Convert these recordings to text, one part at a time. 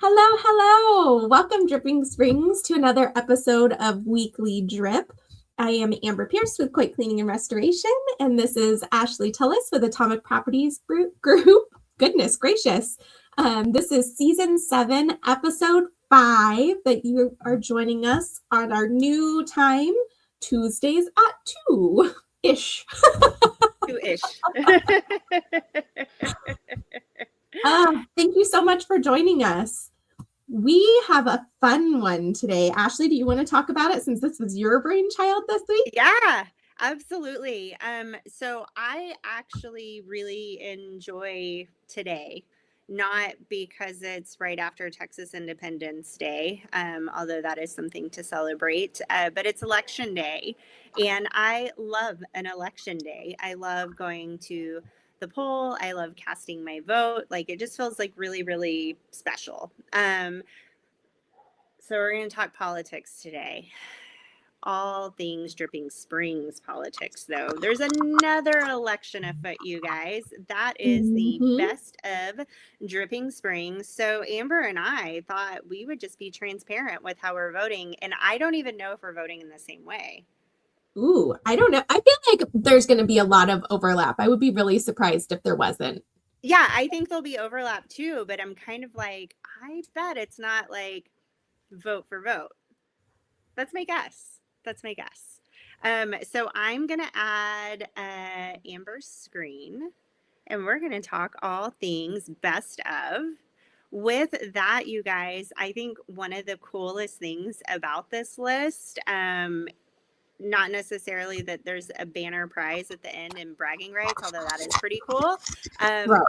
Hello, hello. Welcome, Dripping Springs, to another episode of Weekly Drip. I am Amber Pierce with COIT Cleaning and Restoration, and this is Ashley Tullis with Atomic Properties Group. Goodness gracious. This is Season 7, Episode 5, that you are joining us on our new time, Tuesdays at 2-ish. 2-ish. Thank you so much for joining us. We have a fun one today. Ashley, do you want to talk about it since this was your brainchild this week? Yeah, absolutely. So I actually really enjoy today, not because it's right after Texas Independence Day, although that is something to celebrate, but it's election day. And I love an election day. I love going to the poll. I love casting my vote. Like, it just feels like really, really special. So we're going to talk politics today. All things Dripping Springs politics, though. There's another election afoot, you guys. That is the best of Dripping Springs. So Amber and I thought we would just be transparent with how we're voting. And I don't even know if we're voting in the same way. Ooh, I don't know. I feel like there's going to be a lot of overlap. I would be really surprised if there wasn't. Yeah, I think there'll be overlap too, but I'm kind of like, I bet it's not like vote for vote. That's my guess. So I'm going to add Amber's screen, and we're going to talk all things best of. With that, you guys, I think one of the coolest things about this list, not necessarily that there's a banner prize at the end and bragging rights, although that is pretty cool. But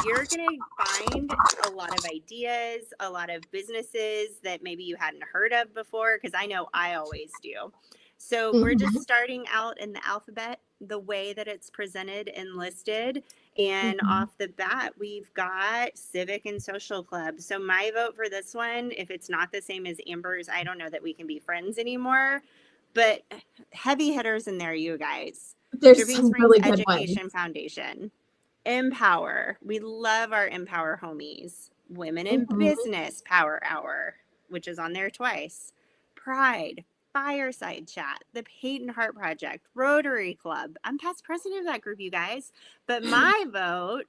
you're going to find a lot of ideas, a lot of businesses that maybe you hadn't heard of before, because I know I always do. So we're just starting out in the alphabet, the way that it's presented and listed. And off the bat, we've got Civic and Social Club. So my vote for this one, if it's not the same as Amber's, I don't know that we can be friends anymore. But heavy hitters in there, you guys. There's Dripping some Springs really good Education ones. Foundation. Empower. We love our Empower homies. Women in Business Power Hour, which is on there twice. Pride. Fireside Chat. The Peyton Heart Project. Rotary Club. I'm past president of that group, you guys. But my vote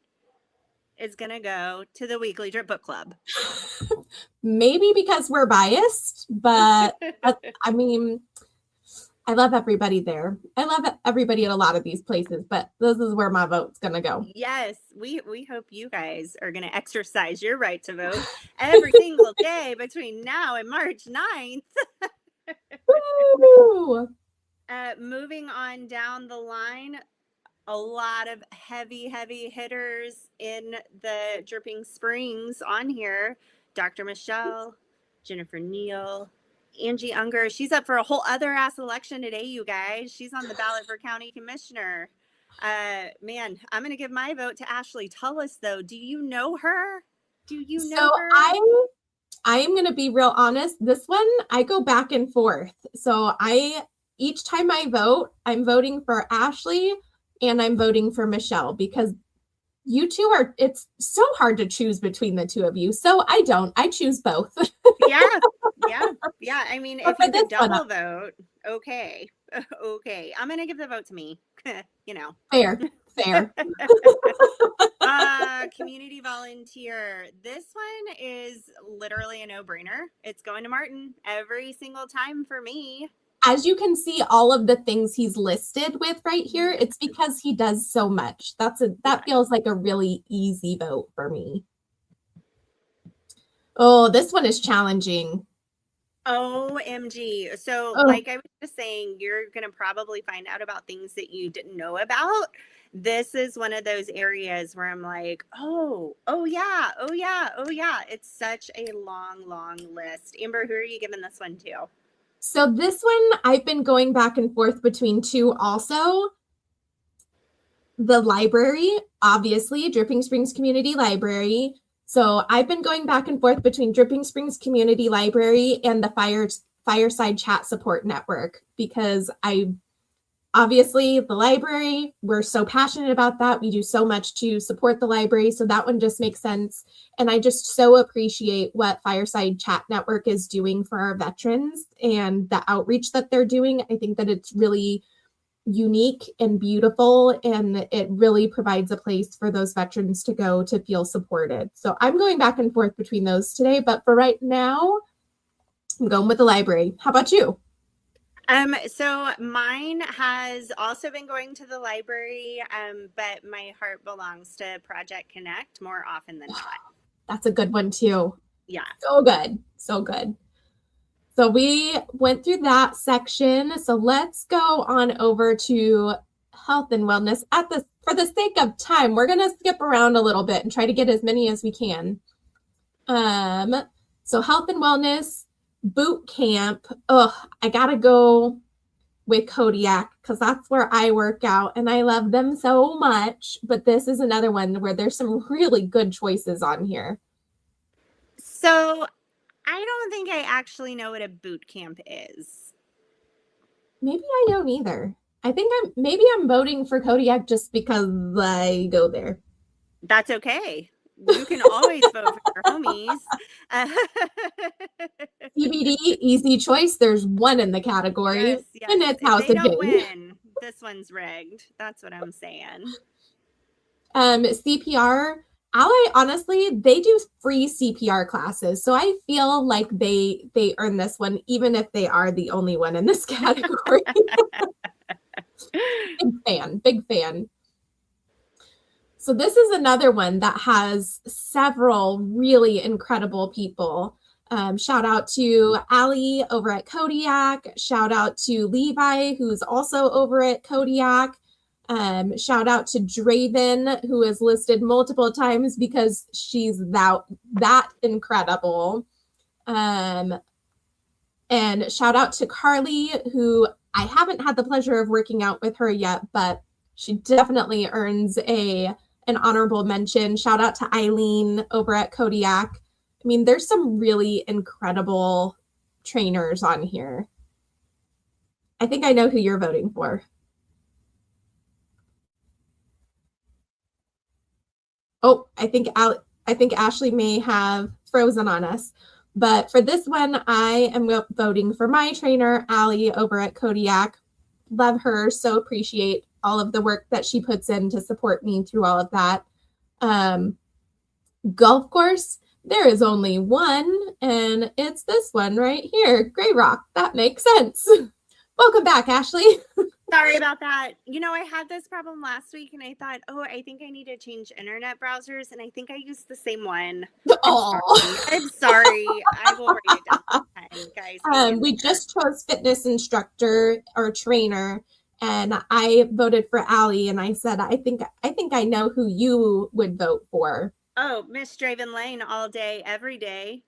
is going to go to the Weekly Drip Book Club. Maybe because we're biased, but I mean, I love everybody there. I love everybody at a lot of these places, but this is where my vote's going to go. Yes, we hope you guys are going to exercise your right to vote every single day between now and March 9th. Moving on down the line, a lot of heavy hitters in the Dripping Springs on here. Dr. Michelle, Jennifer Neal, Angie Unger. She's up for a whole other ass election today, you guys. She's on the ballot for county commissioner. Man, I'm going to give my vote to Ashley Tullis, though. Do you know her? So I'm going to be real honest. This one, I go back and forth. So each time I vote, I'm voting for Ashley and I'm voting for Michelle, because you two it's so hard to choose between the two of you. So I choose both. Yeah. I mean, if you could double vote, okay. I'm going to give the vote to me, Fair. Community volunteer. This one is literally a no-brainer. It's going to Martin every single time for me. As you can see, all of the things he's listed with right here, it's because he does so much. That feels like a really easy vote for me. Oh, this one is challenging. OMG. So like I was just saying, you're going to probably find out about things that you didn't know about. This is one of those areas where I'm like, oh yeah. It's such a long list. Amber, who are you giving this one to? So this one, I've been going back and forth between two also. The library, obviously, Dripping Springs Community Library. So I've been going back and forth between Dripping Springs Community Library and the Fireside Chat Support Network, because I Obviously, the library, we're so passionate about that. We do so much to support the library. So that one just makes sense. And I just so appreciate what Fireside Chat Network is doing for our veterans and the outreach that they're doing. I think that it's really unique and beautiful, and it really provides a place for those veterans to go to feel supported. So I'm going back and forth between those today, but for right now, I'm going with the library. How about you? So mine has also been going to the library, but my heart belongs to Project Connect more often than not. That's a good one too. Yeah. So good. So good. So we went through that section. So let's go on over to health and wellness. For the sake of time, we're gonna skip around a little bit and try to get as many as we can. So health and wellness, boot camp. Oh, I gotta go with Kodiak because that's where I work out and I love them so much. But this is another one where there's some really good choices on here. So I don't think I actually know what a boot camp is. Maybe I don't either. I think I'm voting for Kodiak just because I go there. That's okay. You can always vote for your homies. CBD, easy choice. There's one in the category, Yes. and it's If House they of don't Jane. win, this one's rigged. That's what I'm saying. CPR. Ally, honestly, they do free CPR classes, so I feel like they earn this one, even if they are the only one in this category. Big fan. So this is another one that has several really incredible people. Shout out to Allie over at Kodiak. Shout out to Levi, who's also over at Kodiak. Shout out to Draven, who is listed multiple times because she's that incredible. And shout out to Carly, who I haven't had the pleasure of working out with her yet, but she definitely earns an honorable mention. Shout out to Eileen over at Kodiak. I mean, there's some really incredible trainers on here. I think I know who you're voting for. Oh, I think Ashley may have frozen on us. But for this one, I am voting for my trainer, Allie, over at Kodiak. Love her, so appreciate all of the work that she puts in to support me through all of that. Golf course, there is only one, and it's this one right here, Gray Rock. That makes sense. Welcome back, Ashley. Sorry about that. I had this problem last week and I thought, I think I need to change internet browsers, and I think I used the same one. I'm sorry. I will write it down next time, guys. We just chose fitness instructor or trainer, and I voted for Allie, and I said, I think I know who you would vote for. Oh, Miss Draven Lane all day, every day,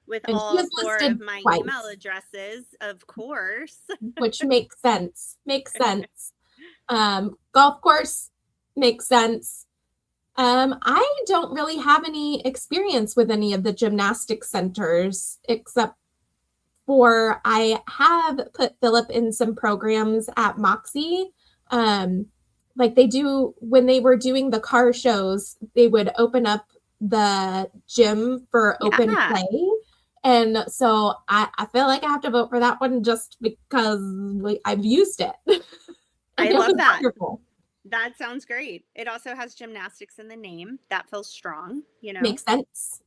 with And all 4 of my email addresses, of course. Which makes sense. Golf course makes sense. I don't really have any experience with any of the gymnastic centers, except for I have put Philip in some programs at Moxie. Like they do when they were doing the car shows, they would open up the gym for open play. And so I feel like I have to vote for that one just because I've used it. I love that. Wonderful. That sounds great. It also has gymnastics in the name. That feels strong, Makes sense.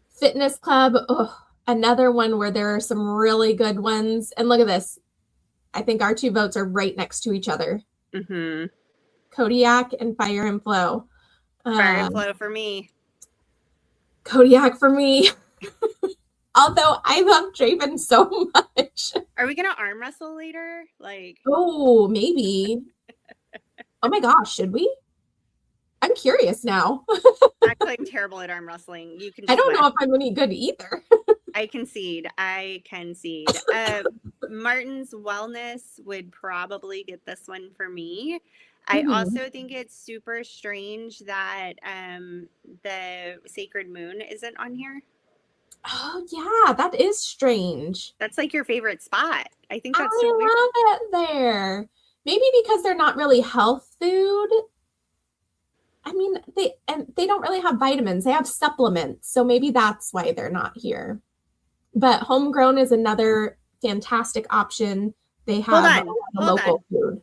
Fitness club. Oh, another one where there are some really good ones. And look at this. I think our 2 votes are right next to each other. Mm-hmm. Kodiak and Fire and Flow. Fire and Flow for me. Kodiak for me. Although I love Draven so much. Are we gonna arm wrestle later? Oh, maybe. Oh my gosh, should we? I'm curious now. Actually, I'm terrible at arm wrestling. You can. I don't know if I'm any good either. I concede. Martin's Wellness would probably get this one for me. I also think it's super strange that the Sacred Moon isn't on here. Oh, yeah, that is strange. That's like your favorite spot. I think that's so weird. I love it there. Maybe because they're not really health food. I mean, they don't really have vitamins. They have supplements. So maybe that's why they're not here. But homegrown is another fantastic option. They Hold have a on. lot of Hold on. local food.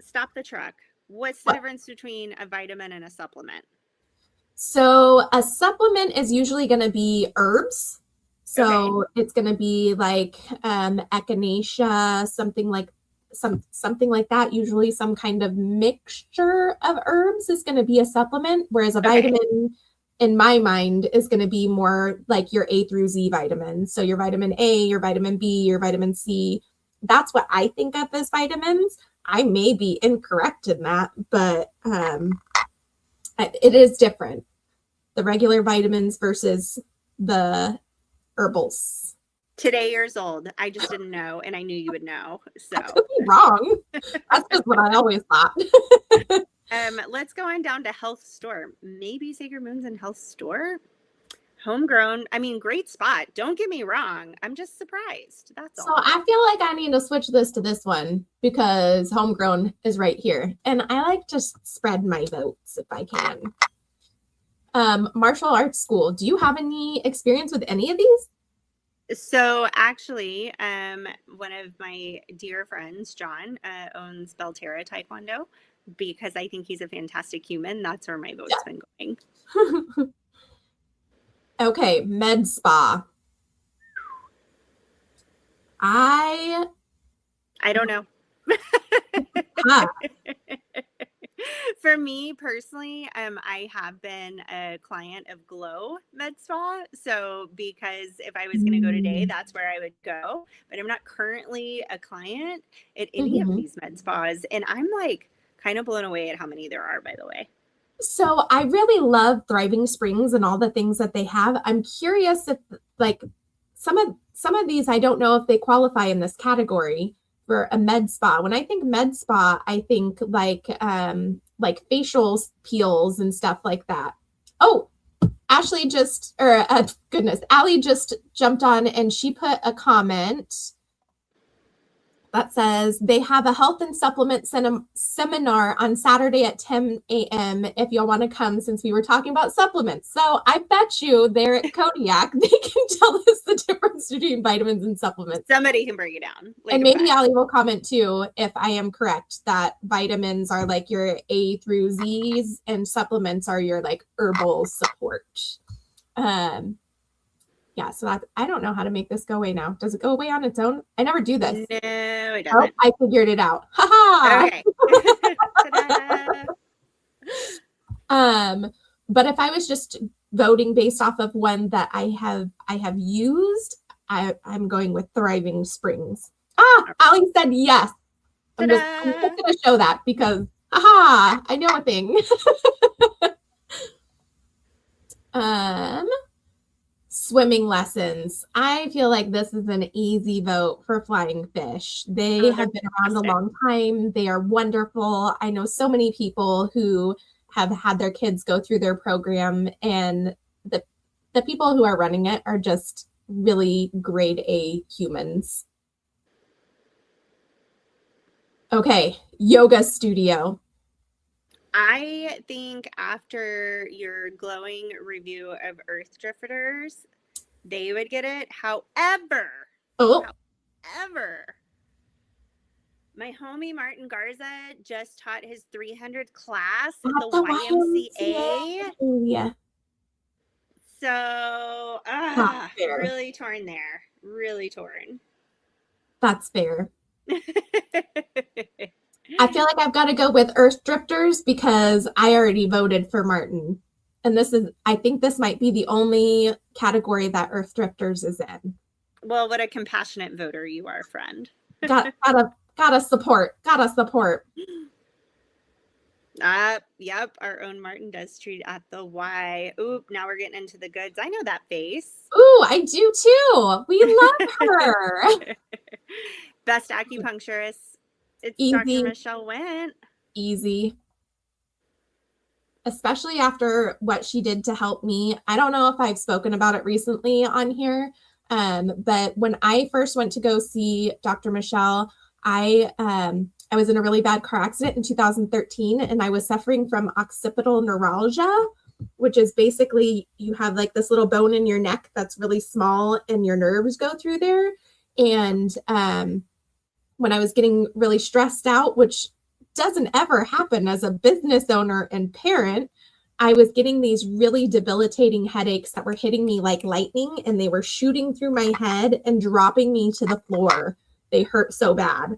Stop the truck. What's the What? difference between a vitamin and a supplement? So a supplement is usually going to be herbs. Okay. So it's going to be like echinacea, something like that. Usually some kind of mixture of herbs is going to be a supplement, whereas a Okay. vitamin in my mind is going to be more like your A through Z vitamins. So your vitamin A, your vitamin B, your vitamin C. That's what I think of as vitamins. I may be incorrect in that, but it is different. The regular vitamins versus the herbals. Today years old. I just didn't know, and I knew you would know. So I could be wrong. That's just what I always thought. let's go on down to health store. Maybe Sacred Moon's in health store. Homegrown. I mean, great spot. Don't get me wrong. I'm just surprised. That's So all. I feel like I need to switch this to this one because homegrown is right here. And I like to spread my votes if I can. Martial arts school. Do you have any experience with any of these? So actually, one of my dear friends, John, owns Belterra Taekwondo because I think he's a fantastic human. That's where my vote's been going. Okay, med spa. I don't know. ah, For me personally, I have been a client of Glow Med Spa. So because if I was going to go today, that's where I would go. But I'm not currently a client at any of these med spas. And I'm like kind of blown away at how many there are, by the way. So I really love Thriving Springs and all the things that they have. I'm curious if like some of these I don't know if they qualify in this category for a med spa. When I think med spa, I think like facial peels and stuff like that. Oh, Allie just jumped on and she put a comment that says they have a health and supplement seminar on Saturday at 10 a.m. if y'all want to come, since we were talking about supplements. So I bet you they're at Kodiak. They can tell us the difference between vitamins and supplements. Somebody can break it down. Like and maybe Allie will comment too if I am correct that vitamins are like your A through Z's and supplements are your like herbal support. Yeah, so I don't know how to make this go away now. Does it go away on its own? I never do this. No, it doesn't. Oh, I figured it out. Ha Okay. But if I was just voting based off of one that I have used, I'm going with Thriving Springs. Allie said yes. I'm just gonna show that because I know a thing. Swimming lessons. I feel like this is an easy vote for Flying Fish. They have been around a long time. They are wonderful. I know so many people who have had their kids go through their program, and the people who are running it are just really grade A humans. Okay, yoga studio. I think after your glowing review of Earth Drifters, they would get it. However, my homie Martin Garza just taught his 300 class at the YMCA. Yeah. So, really torn there. Really torn. That's fair. I feel like I've got to go with Earth Drifters because I already voted for Martin. And I think this might be the only category that Earth Drifters is in. Well, what a compassionate voter you are, friend. Gotta support. Yep, our own Martin does treat at the Y. Oop, now we're getting into the goods. I know that face. Ooh, I do too. We love her. Best acupuncturist. It's Easy. Dr. Michelle Went. Easy. especially after what she did to help me. I don't know if I've spoken about it recently on here, but when I first went to go see Dr. Michelle, I was in a really bad car accident in 2013, and I was suffering from occipital neuralgia, which is basically you have like this little bone in your neck that's really small, and your nerves go through there. And when I was getting really stressed out, which doesn't ever happen as a business owner and parent, I was getting these really debilitating headaches that were hitting me like lightning, and they were shooting through my head and dropping me to the floor. They hurt so bad.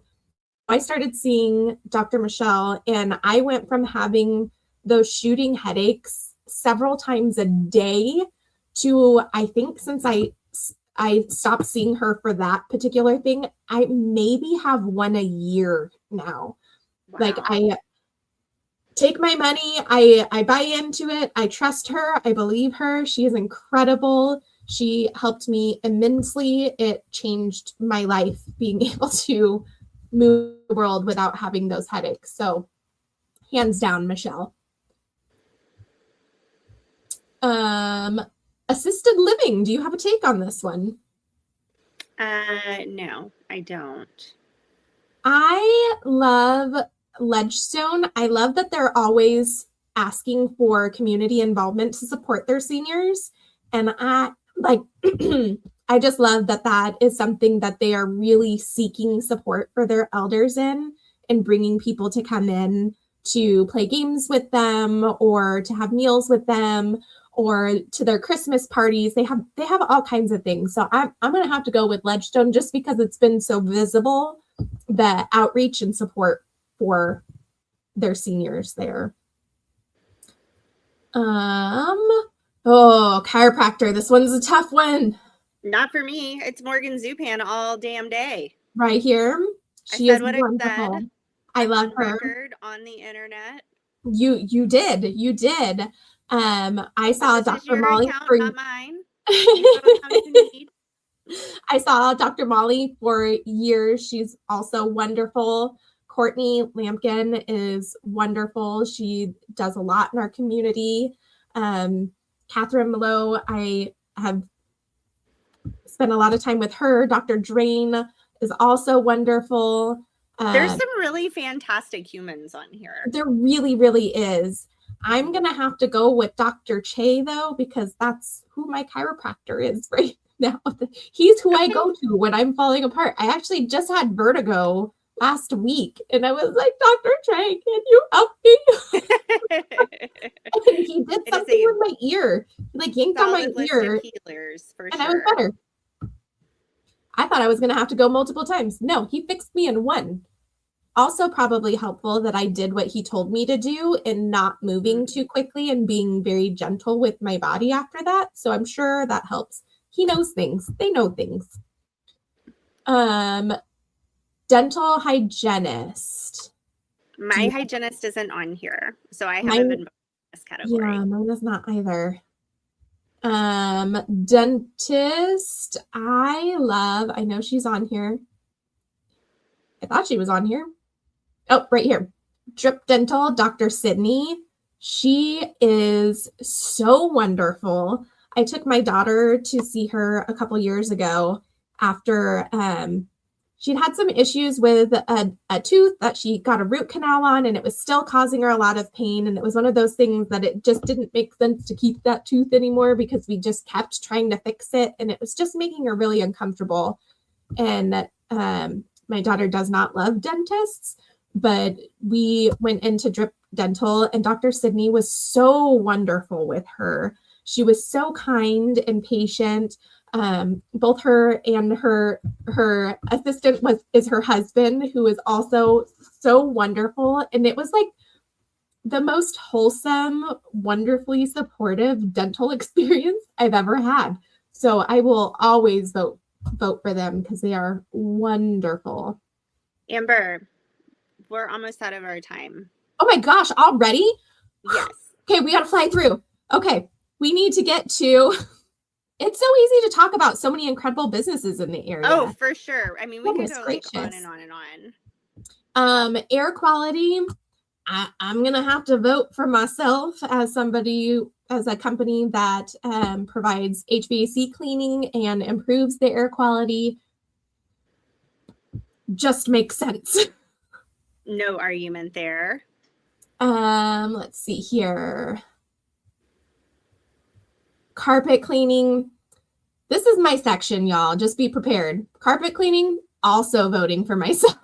I started seeing Dr. Michelle, and I went from having those shooting headaches several times a day to, I think since I stopped seeing her for that particular thing, I maybe have one a year now. Wow. Like, I take my money, I buy into it, I trust her, I believe her. She is incredible. She helped me immensely. It changed my life being able to move the world without having those headaches. So hands down, Michelle. Assisted living. Do you have a take on this one? No, I don't. I love Ledgestone. I love that they're always asking for community involvement to support their seniors. And I like, I just love that that is something that they are really seeking support for their elders in, and bringing people to come in to play games with them, or to have meals with them, or to their Christmas parties. They have all kinds of things. So I'm going to have to go with Ledgestone, just because it's been so visible, the outreach and support for their seniors there. Chiropractor. This one's a tough one. Not for me. It's Morgan Zupan all damn day. Right here. She is wonderful. I love her. Record on the internet. You did. I saw Dr. Molly for not mine. I saw Dr. Molly for years. She's also wonderful. Courtney Lampkin is wonderful. She does a lot in our community. Catherine Malo, I have spent a lot of time with her. Dr. Drain is also wonderful. There's some really fantastic humans on here. There really, really is. I'm going to have to go with Dr. Che, though, because that's who my chiropractor is right now. He's who I go to when I'm falling apart. I actually just had vertigo last week, and I was like, Dr. Che, can you help me? And he did something with my ear. He like yanked on my ear, healers, for and sure. I was better. I thought I was going to have to go multiple times. No, he fixed me in one. Also probably helpful that I did what he told me to do, and not moving too quickly, and being very gentle with my body after that. So I'm sure that helps. He knows things. They know things. Dental hygienist. My hygienist isn't on here, so I haven't been in this category. Yeah, mine is not either. Dentist. I know she's on here. I thought she was on here. Oh, right here. Drip Dental, Dr. Sydney. She is so wonderful. I took my daughter to see her a couple years ago after she'd had some issues with a tooth that she got a root canal on, and it was still causing her a lot of pain. And it was one of those things that it just didn't make sense to keep that tooth anymore, because we just kept trying to fix it, and it was just making her really uncomfortable. And my daughter does not love dentists, but we went into Drip Dental, and Dr. Sydney was so wonderful with her. She was so kind and patient. Both her and her assistant is her husband, who is also so wonderful. And it was like the most wholesome, wonderfully supportive dental experience I've ever had. So I will always vote for them, because they are wonderful. Amber, we're almost out of our time. Oh my gosh, already? Yes. Okay, we got to fly through. Okay, we need to get to... It's so easy to talk about so many incredible businesses in the area. Oh, for sure. I mean, we could go like on and on and on. Air quality. I'm gonna have to vote for myself as a company that provides HVAC cleaning and improves the air quality. Just makes sense. No argument there. Let's see here. Carpet cleaning. This is my section, y'all. Just be prepared. Carpet cleaning, also voting for myself.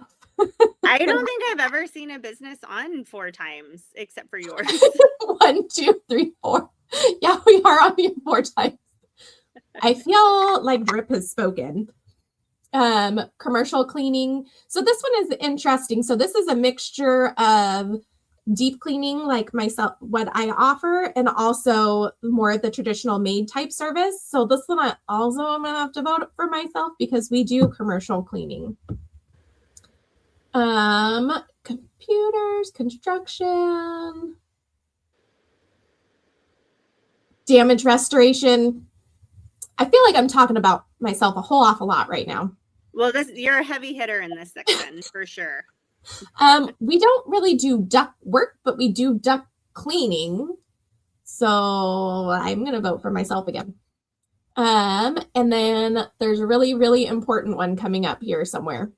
I don't think I've ever seen a business on 4 times except for yours. 1, 2, 3, 4. Yeah, we are on here 4 times. I feel like Drip has spoken. Commercial cleaning. So this one is interesting. So this is a mixture of deep cleaning, like myself, what I offer, and also more of the traditional maid type service. So this one I'm gonna have to vote for myself because we do commercial cleaning. Computers, construction, damage restoration. I feel like I'm talking about myself a whole awful lot right now. Well, you're a heavy hitter in this section for sure. We don't really do duct work, but we do duct cleaning. So I'm going to vote for myself again. And then there's a really, really important one coming up here somewhere.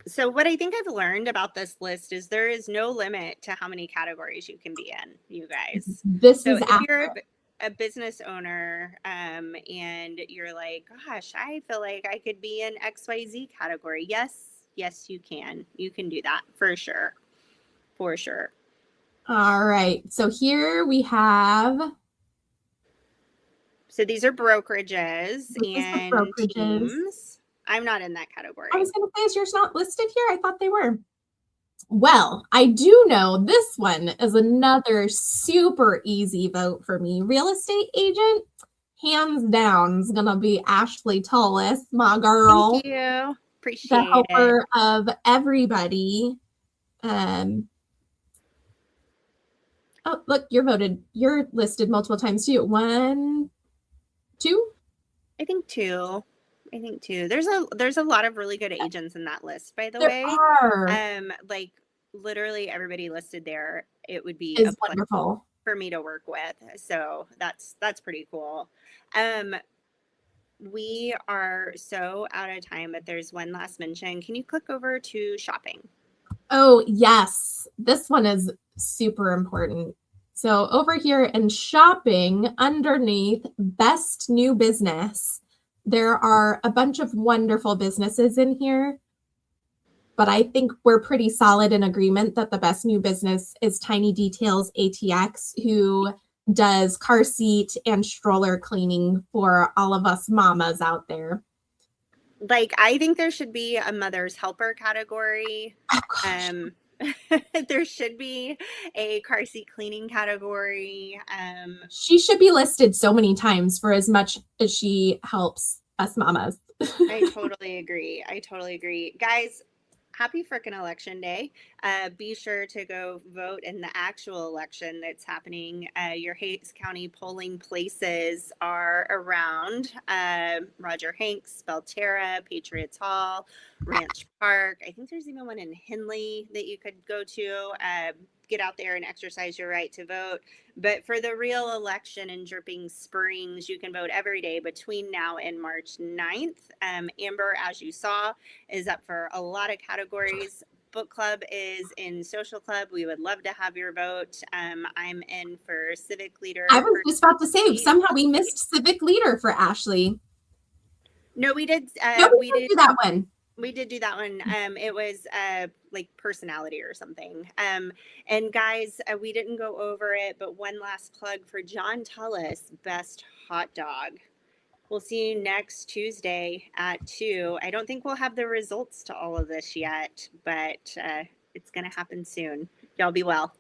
So what I think I've learned about this list is there is no limit to how many categories you can be in, you guys. So if you're a business owner and you're like, gosh, I feel like I could be in XYZ category. Yes, you can. You can do that for sure. For sure. All right. So here we have. So these are brokerages and teams. I'm not in that category. I was going to say, is yours not listed here? I thought they were. Well, I do know this one is another super easy vote for me. Real estate agent, hands down, is going to be Ashley Tullis, my girl. Thank you. Appreciate the helper of everybody. Oh, look, you're listed multiple times too. 1, 2? I think 2. There's a lot of really good agents in that list, by the way. Like literally everybody listed there, it would be wonderful for me to work with. So that's pretty cool. We are so out of time, but there's one last mention. Can you click over to shopping? Oh, yes. This one is super important. So over here in shopping, underneath best new business, there are a bunch of wonderful businesses in here. But I think we're pretty solid in agreement that the best new business is Tiny Details ATX, who does car seat and stroller cleaning for all of us mamas out there. Like, I think there should be a mother's helper category. Oh, there should be a car seat cleaning category. She should be listed so many times for as much as she helps us mamas. I totally agree. Guys, happy frickin' election day. Be sure to go vote in the actual election that's happening. Your Hayes County polling places are around Roger Hanks, Belterra, Patriots Hall, Ranch Park. I think there's even one in Henley that you could go to. Get out there and exercise your right to vote. But for the real election in Dripping Springs, you can vote every day between now and March 9th. Amber, as you saw, is up for a lot of categories. Book club is in social club. We would love to have your vote. I'm in for civic leader. I was just about to say, somehow we missed civic leader for Ashley. No, we did. We did do that one. We did do that one. It was like personality or something. And guys, we didn't go over it, but one last plug for John Tullis, best hot dog. We'll see you next Tuesday at 2. I don't think we'll have the results to all of this yet, but it's going to happen soon. Y'all be well.